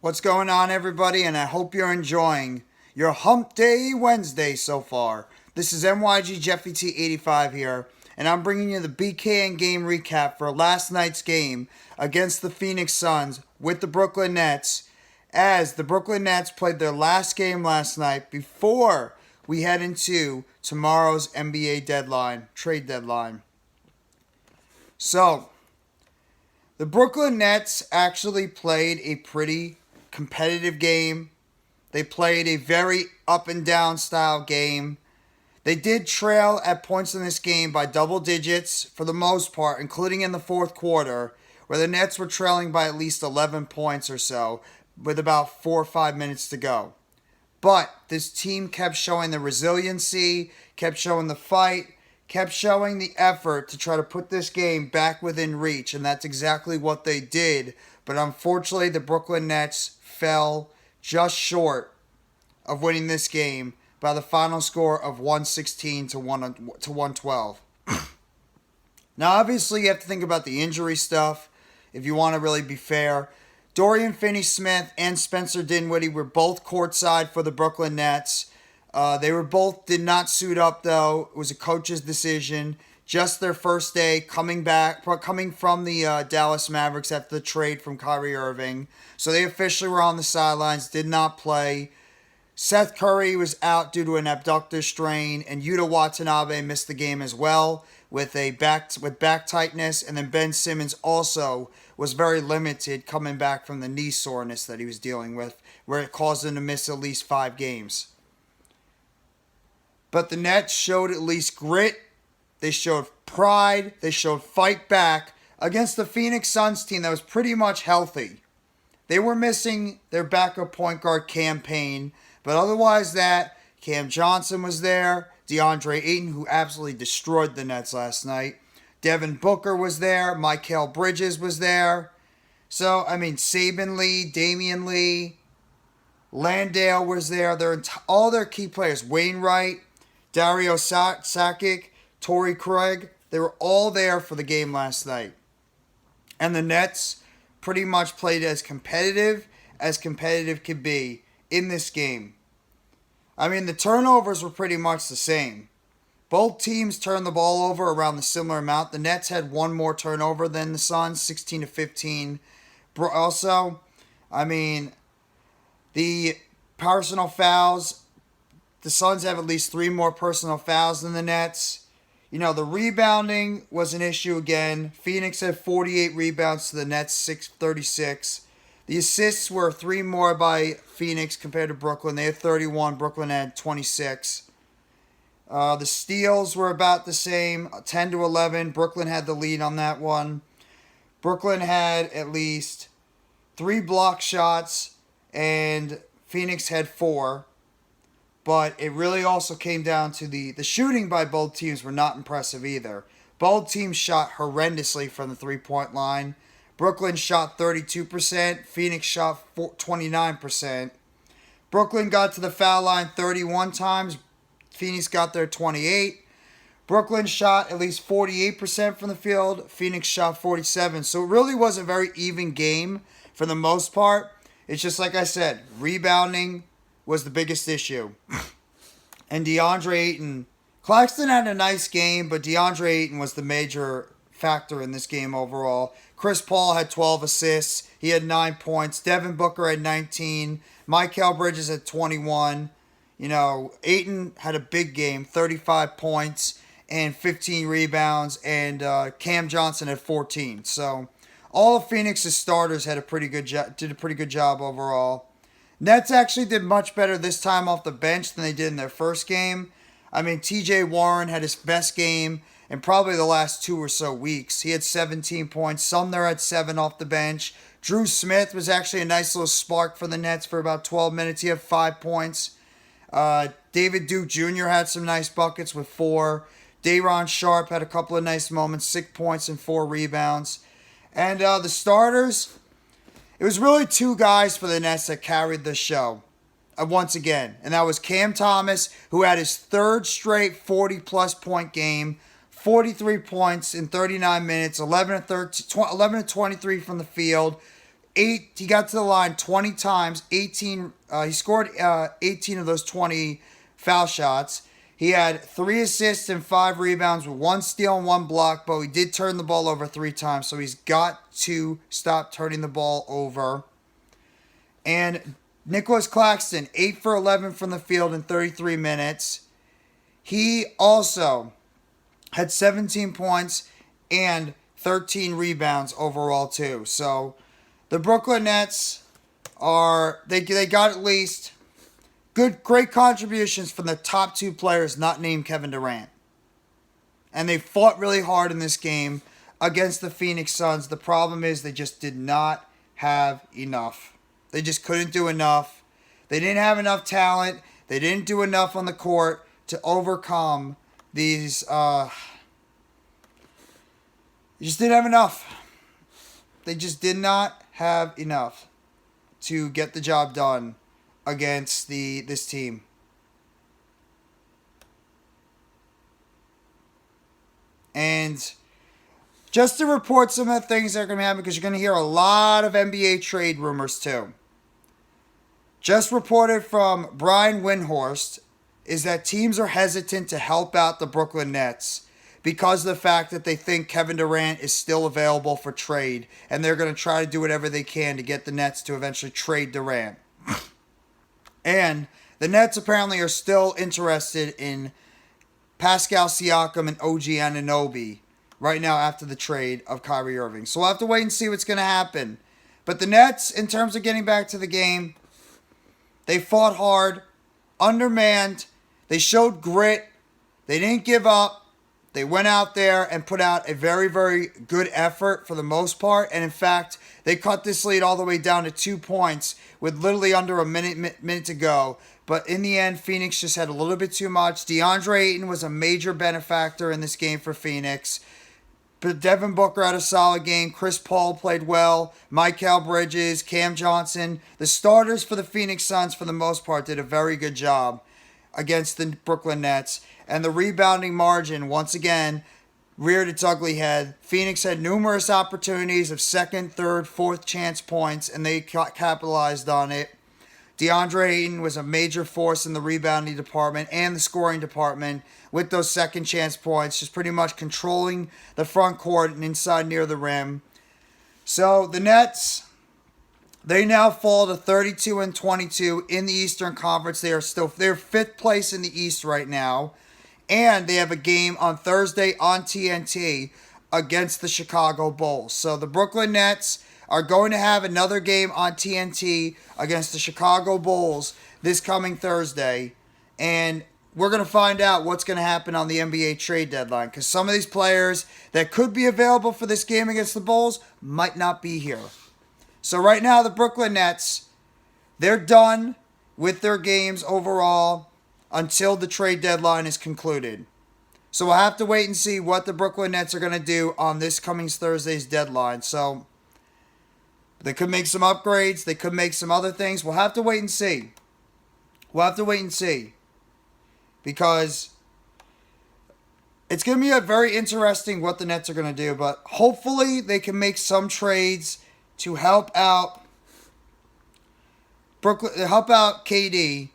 What's going on, everybody? And I hope you're enjoying your Hump Day Wednesday so far. This is NYG Jeffy T85 here, and I'm bringing you the BKN Game Recap for last night's game against the Phoenix Suns with the Brooklyn Nets, as the Brooklyn Nets played their last game last night before we head into tomorrow's NBA trade deadline. So, the Brooklyn Nets actually played a pretty competitive game. They played a very up and down style game. They did trail at points in this game by double digits for the most part, including in the fourth quarter, where the Nets were trailing by at least 11 points or so with about 4 or 5 minutes to go. But this team kept showing the resiliency, kept showing the fight, kept showing the effort to try to put this game back within reach, and that's exactly what they did. But unfortunately, the Brooklyn Nets fell just short of winning this game by the final score of 116 to 112. Now, obviously, you have to think about the injury stuff if you want to really be fair. Dorian Finney-Smith and Spencer Dinwiddie were both courtside for the Brooklyn Nets. They did not suit up, though. It was a coach's decision. Just their first day coming from the Dallas Mavericks after the trade from Kyrie Irving. So they officially were on the sidelines, did not play. Seth Curry was out due to an abductor strain, and Yuta Watanabe missed the game as well with back tightness. And then Ben Simmons also was very limited coming back from the knee soreness that he was dealing with, where it caused him to miss at least 5 games. But the Nets showed at least grit. They showed pride. They showed fight back against the Phoenix Suns team that was pretty much healthy. They were missing their backup point guard Cam Payne, but otherwise Cam Johnson was there. DeAndre Ayton, who absolutely destroyed the Nets last night. Devin Booker was there. Mikal Bridges was there. So, Saban Lee, Damian Lee, Landale was there. All their key players, Wainwright, Dario Saric, Torrey Craig, they were all there for the game last night. And the Nets pretty much played as competitive could be in this game. The turnovers were pretty much the same. Both teams turned the ball over around the similar amount. The Nets had one more turnover than the Suns, 16 to 15. Also, the personal fouls, the Suns have at least 3 more personal fouls than the Nets. The rebounding was an issue again. Phoenix had 48 rebounds to the Nets 36. The assists were 3 more by Phoenix compared to Brooklyn. They had 31. Brooklyn had 26. The steals were about the same, 10 to 11. Brooklyn had the lead on that one. Brooklyn had at least 3 block shots, and Phoenix had 4. But it really also came down to the shooting by both teams were not impressive either. Both teams shot horrendously from the three-point line. Brooklyn shot 32%. Phoenix shot 29%. Brooklyn got to the foul line 31 times. Phoenix got there 28. Brooklyn shot at least 48% from the field. Phoenix shot 47%. So it really was a very even game for the most part. It's just like I said, rebounding was the biggest issue. And DeAndre Ayton, Claxton had a nice game, but DeAndre Ayton was the major factor in this game overall. Chris Paul had 12 assists. He had 9 points. Devin Booker had 19. Mikal Bridges had 21. Ayton had a big game, 35 points and 15 rebounds, and Cam Johnson had 14. So all of Phoenix's starters did a pretty good job overall. Nets actually did much better this time off the bench than they did in their first game. TJ Warren had his best game in probably the last 2 or so weeks. He had 17 points. Sumner had 7 off the bench. Drew Smith was actually a nice little spark for the Nets for about 12 minutes. He had 5 points. David Duke Jr. had some nice buckets with 4. Day'Ron Sharpe had a couple of nice moments, 6 points and 4 rebounds. And the starters, it was really 2 guys for the Nets that carried the show once again. And that was Cam Thomas, who had his 3rd straight 40-plus point game, 43 points in 39 minutes, 11 to 23 from the field, He got to the line 20 times, 18. He scored 18 of those 20 foul shots. He had 3 assists and 5 rebounds with 1 steal and 1 block, but he did turn the ball over 3 times, so he's got to stop turning the ball over. And Nicolas Claxton, 8 for 11 from the field in 33 minutes. He also had 17 points and 13 rebounds overall too. So the Brooklyn Nets they got at least great contributions from the top 2 players not named Kevin Durant. And they fought really hard in this game against the Phoenix Suns. The problem is they just did not have enough. They just couldn't do enough. They didn't have enough talent. They didn't do enough on the court to overcome these. They just didn't have enough. They just did not have enough to get the job done against this team. And just to report some of the things that are going to happen, because you're going to hear a lot of NBA trade rumors too. Just reported from Brian Windhorst is that teams are hesitant to help out the Brooklyn Nets because of the fact that they think Kevin Durant is still available for trade, and they're going to try to do whatever they can to get the Nets to eventually trade Durant. And the Nets apparently are still interested in Pascal Siakam and OG Anunoby right now after the trade of Kyrie Irving. So we'll have to wait and see what's going to happen. But the Nets, in terms of getting back to the game, they fought hard, undermanned, they showed grit, they didn't give up, they went out there and put out a very, very good effort for the most part, and in fact, they cut this lead all the way down to 2 points with literally under a minute to go, but in the end, Phoenix just had a little bit too much. DeAndre Ayton was a major benefactor in this game for Phoenix. But Devin Booker had a solid game. Chris Paul played well. Mikal Bridges, Cam Johnson. The starters for the Phoenix Suns, for the most part, did a very good job against the Brooklyn Nets. And the rebounding margin, once again, reared its ugly head. Phoenix had numerous opportunities of second, third, fourth chance points, and they capitalized on it. DeAndre Ayton was a major force in the rebounding department and the scoring department with those second chance points, just pretty much controlling the front court and inside near the rim. So the Nets, they now fall to 32-22 in the Eastern Conference. They're 5th place in the East right now. And they have a game on Thursday on TNT against the Chicago Bulls. So the Brooklyn Nets are going to have another game on TNT against the Chicago Bulls this coming Thursday. And we're going to find out what's going to happen on the NBA trade deadline, because some of these players that could be available for this game against the Bulls might not be here. So right now, the Brooklyn Nets, they're done with their games overall until the trade deadline is concluded. So we'll have to wait and see what the Brooklyn Nets are going to do on this coming Thursday's deadline. So they could make some upgrades. They could make some other things. We'll have to wait and see. Because it's going to be very interesting what the Nets are going to do. But hopefully they can make some trades to help out KD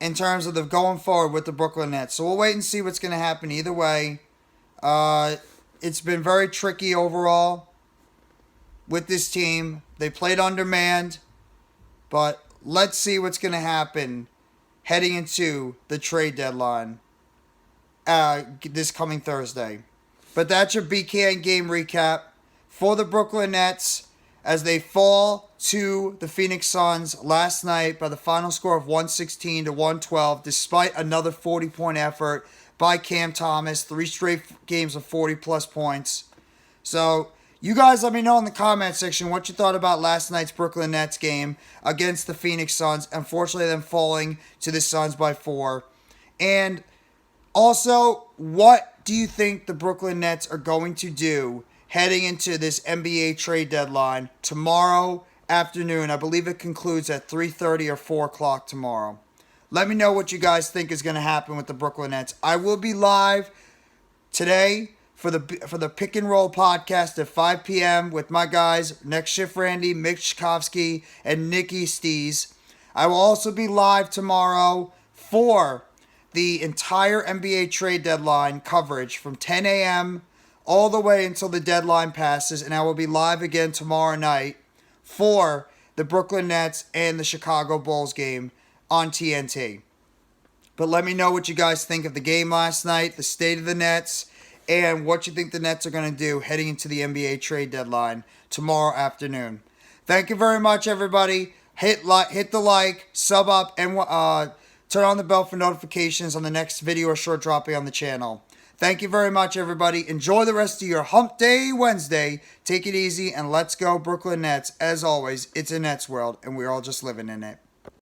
in terms of the going forward with the Brooklyn Nets. So we'll wait and see what's going to happen either way. It's been very tricky overall with this team. They played undermanned, but let's see what's going to happen heading into the trade deadline this coming Thursday. But that's your BKN Game Recap for the Brooklyn Nets as they fall to the Phoenix Suns last night by the final score of 116-112, despite another 40-point effort by Cam Thomas, 3 straight games of 40-plus points. So you guys let me know in the comment section what you thought about last night's Brooklyn Nets game against the Phoenix Suns. Unfortunately, them falling to the Suns by 4. And also, what do you think the Brooklyn Nets are going to do heading into this NBA trade deadline tomorrow afternoon? I believe it concludes at 3:30 or 4 o'clock tomorrow. Let me know what you guys think is going to happen with the Brooklyn Nets. I will be live today for the Pick and Roll podcast at 5 p.m. with my guys, Next Shift Randy, Mitch Chkovsky, and Nikki Stees. I will also be live tomorrow for the entire NBA trade deadline coverage from 10 a.m. all the way until the deadline passes, and I will be live again tomorrow night for the Brooklyn Nets and the Chicago Bulls game on TNT. But let me know what you guys think of the game last night, the state of the Nets, and what you think the Nets are going to do heading into the NBA trade deadline tomorrow afternoon. Thank you very much, everybody. Hit the like, sub up, and turn on the bell for notifications on the next video or short dropping on the channel. Thank you very much, everybody. Enjoy the rest of your Hump Day Wednesday. Take it easy, and let's go, Brooklyn Nets. As always, it's a Nets world, and we're all just living in it.